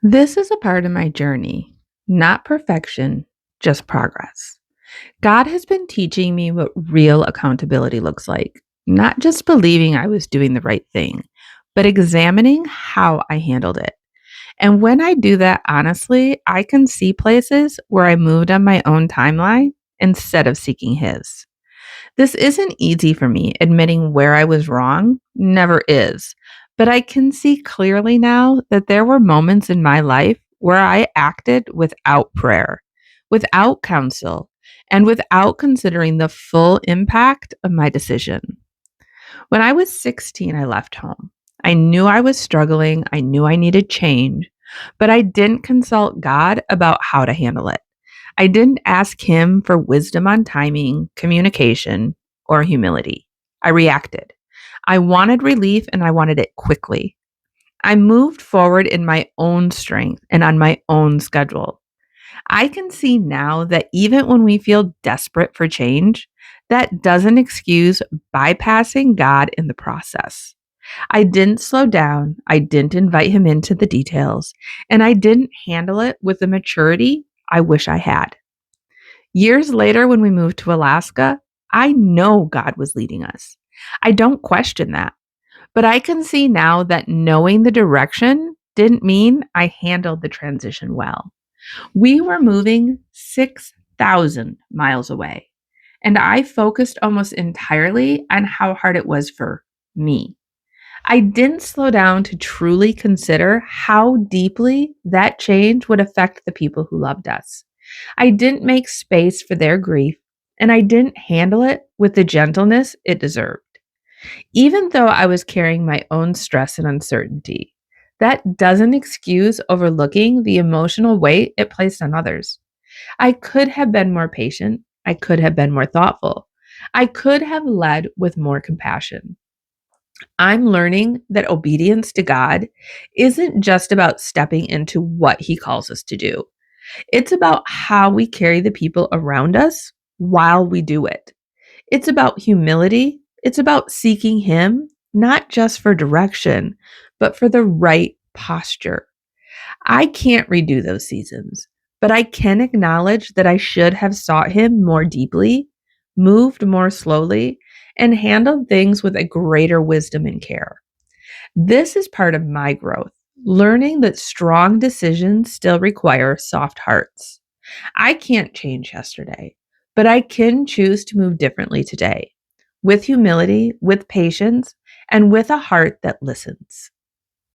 This is a part of my journey, not perfection, just progress. God has been teaching me what real accountability looks like, not just believing I was doing the right thing, but examining how I handled it. And when I do that honestly, I can see places where I moved on my own timeline instead of seeking His. This isn't easy for me. Admitting where I was wrong never is. But I can see clearly now that there were moments in my life where I acted without prayer, without counsel, and without considering the full impact of my decision. When I was 16, I left home. I knew I was struggling. I knew I needed change, but I didn't consult God about how to handle it. I didn't ask Him for wisdom on timing, communication, or humility. I reacted. I wanted relief and I wanted it quickly. I moved forward in my own strength and on my own schedule. I can see now that even when we feel desperate for change, that doesn't excuse bypassing God in the process. I didn't slow down, I didn't invite Him into the details, and I didn't handle it with the maturity I wish I had. Years later, when we moved to Alaska, I know God was leading us. I don't question that. But I can see now that knowing the direction didn't mean I handled the transition well. We were moving 6,000 miles away, and I focused almost entirely on how hard it was for me. I didn't slow down to truly consider how deeply that change would affect the people who loved us. I didn't make space for their grief, and I didn't handle it with the gentleness it deserved. Even though I was carrying my own stress and uncertainty, that doesn't excuse overlooking the emotional weight it placed on others. I could have been more patient. I could have been more thoughtful. I could have led with more compassion. I'm learning that obedience to God isn't just about stepping into what He calls us to do. It's about how we carry the people around us while we do it. It's about humility. It's about seeking Him, not just for direction, but for the right posture. I can't redo those seasons, but I can acknowledge that I should have sought Him more deeply, moved more slowly, and handled things with a greater wisdom and care. This is part of my growth, learning that strong decisions still require soft hearts. I can't change yesterday, but I can choose to move differently today with humility, with patience, and with a heart that listens.